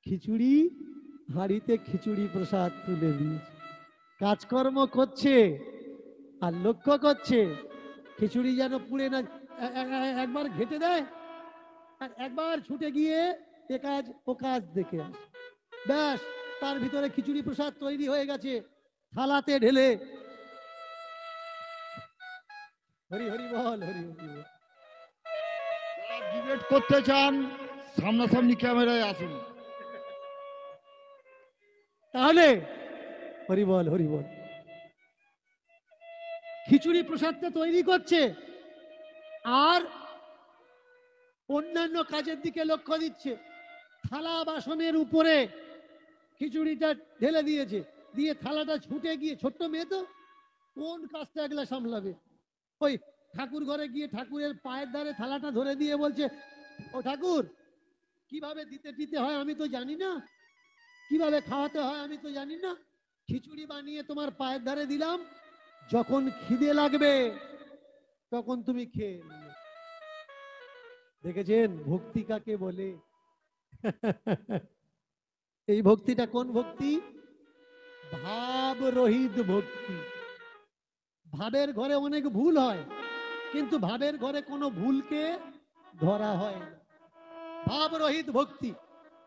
খিচুড়ি হাঁড়িতে খিচুড়ি প্রসাদ তুলে দিয়েছে, কাজকর্ম করছে আর লক্ষ্য করছে খিচুড়ি যেন পুড়ে না। একবার ঘেটে দেয় আর একবার ছুটে গিয়ে এ কাজ ও কাজ দেখে আসে, ব্যাস তার ভিতরে খিচুড়ি প্রসাদ তৈরি হয়ে গেছে, থালাতে ঢেলে। হরি হরি বল, হরি হরি বল। ডিবেট করতে চান সামনাসামনি ক্যামেরায় আসুন। তাহলে হরি বল, হরি বল। খিচুড়ি প্রসাদটা তৈরি করছে আর অন্যান্য কাজের দিকে লক্ষ্য দিচ্ছে। থালা বাসনের উপরে খিচুড়িটা ঢেলে দিয়েছে, দিয়ে থালাটা ছুটে গিয়ে, ছোট্ট মেয়ে তো কোন কাজটা একলা সামলাবে, ওই ঠাকুর ঘরে গিয়ে ঠাকুরের পায়ের ধারে থালাটা ধরে দিয়ে বলছে, ও ঠাকুর, কিভাবে দিতে দিতে হয় আমি তো জানি না, কিভাবে খাওয়াতে হয় আমি তো জানি না, খিচুড়ি বানিয়ে তোমার পায়ের ধারে দিলাম, যখন খিদে লাগবে তখন তুমি খেয়ে নিও। দেখেছেন ভক্তি কাকে বলে? এই ভক্তিটা কোন ভক্তি? ভাব রহিত ভক্তি। ভাবের ঘরে অনেক ভুল হয়, কিন্তু ভাবের ঘরে কোনো ভুলকে ধরা হয় না। ভাব রহিত ভক্তি।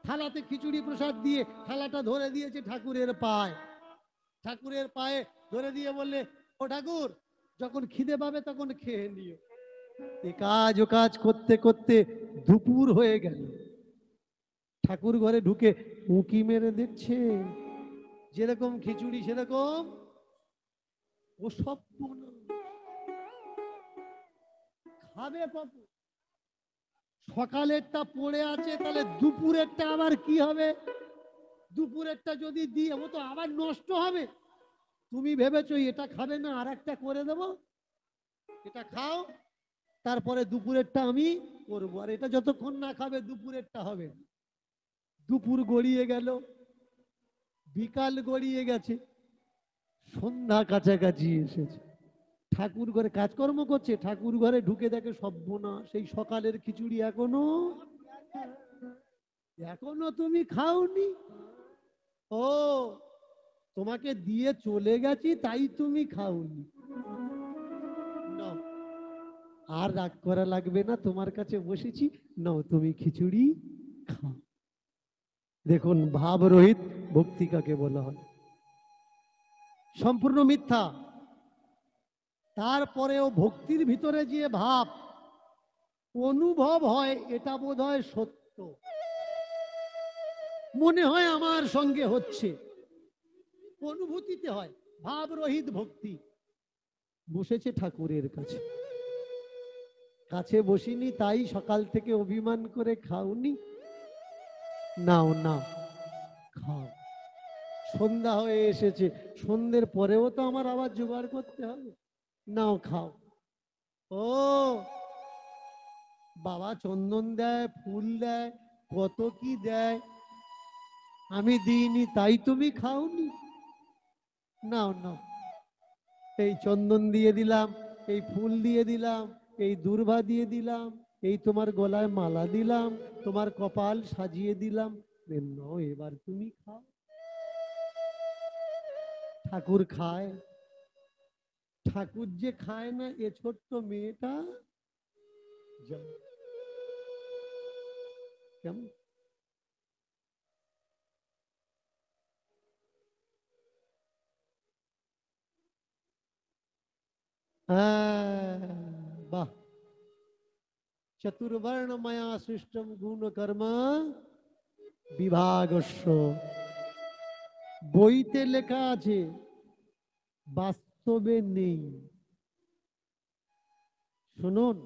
থালাতে খিচুড়ি প্রসাদ দিয়ে থালাটা ধরে দিয়েছে ঠাকুরের পায়ে, ঠাকুরের পায়ে ধরে দিয়ে বললে, ও ঠাকুর, যখন খিদে পাবে তখন খেয়ে নিও। এ কাজ ও কাজ করতে করতে দুপুর হয়ে গেল। ঠাকুর ঘরে ঢুকে উঁকি মেরে দেখছে, যেরকম খিচুড়ি সেরকম ও সব খাবে কত? সকালেরটা পড়ে আছে, তাহলে দুপুরেরটা আবার কি হবে? দুপুরেরটা যদি দিয়ে, ও তো আবার নষ্ট হবে। তুমি ভেবেছো এটা খাবে না, আর একটা করে দেবো, এটা খাও, তারপরে দুপুরেরটা আমি করবো, আর এটা যতক্ষণ না খাবে দুপুরেরটা হবে। দুপুর গড়িয়ে গেল, বিকাল গড়িয়ে গেছে, সন্ধ্যা কাছাকাছি এসেছে। ঠাকুর ঘরে কাজকর্ম করছে, ঠাকুর ঘরে ঢুকে দেখে সর্বনাশ, সেই সকালের খিচুড়ি এখনো এখনো তুমি খাওনি। ও, তোমাকে দিয়ে চলে গেছি তাই তুমি খাওনি। নাও, আর রাগ করা লাগবে না, তোমার কাছে বসেছি, নাও তুমি খিচুড়ি খাও। দেখুন ভাব রহিত ভক্তি কাকে বলা হয়? সম্পূর্ণ মিথ্যা। তারপরেও ভক্তির ভিতরে যে ভাব অনুভব হয়, এটা বোধ হয় সত্য, মনে হয় আমার সঙ্গে হচ্ছে, অনুভূতিতে হয়। ভাব রহিত ভক্তি। বসেছে ঠাকুরের কাছে, কাছে বসিনি তাই সকাল থেকে অভিমান করে খাওনি, নাও নাও খাও। সন্ধ্যা হয়ে এসেছে, সন্ধ্যের পরেও তো আমার আবার জোগাড় করতে হবে, নাও খাও। ও বাবা চন্দন দেয়, ফুল দেয়, কত কি দেয়, আমি দিইনি তাই তুমি খাওনি, নাও নাও। এই চন্দন দিয়ে দিলাম, এই ফুল দিয়ে দিলাম, এই দূর্বা দিয়ে দিলাম, এই তোমার গলায় মালা দিলাম, তোমার কপাল সাজিয়ে দিলাম, নাও এবার তুমি খাও। ঠাকুর খায়? ঠাকুর যে খায় না, এ ছোট্ট মেয়েটা কেমন? বাহ। চতুর্বর্ণ মায়া সৃষ্টম গুণ কর্ম বিভাগস্য। বইতে লেখা আছে, বাস্তবে নেই। শুনুন,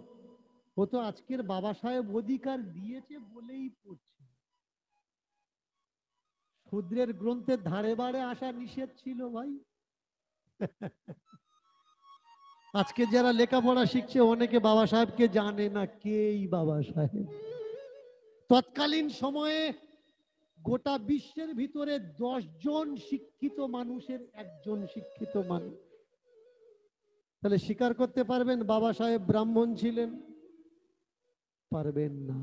ও তো আজকের বাবা সাহেব অধিকার দিয়েছে বলেই পড়ছে। শূদ্রের গ্রন্থের ধারে বাড়ে আসা নিষেধ ছিল ভাই। আজকে যারা লেখাপড়া শিখছে, অনেকে বাবা সাহেবকে জানে না, কেই বাবা সাহেব। তৎকালীন সময়ে গোটা বিশ্বের ভিতরে 10 জন শিক্ষিত মানুষের একজন শিক্ষিত মানুষ। তাহলে স্বীকার করতে পারবেন বাবা সাহেব ব্রাহ্মণ ছিলেন? পারবেন না।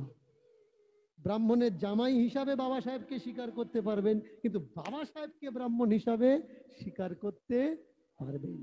ব্রাহ্মণের জামাই হিসাবে বাবা সাহেবকে স্বীকার করতে পারবেন, কিন্তু বাবা সাহেবকে ব্রাহ্মণ হিসাবে স্বীকার করতে পারবেন।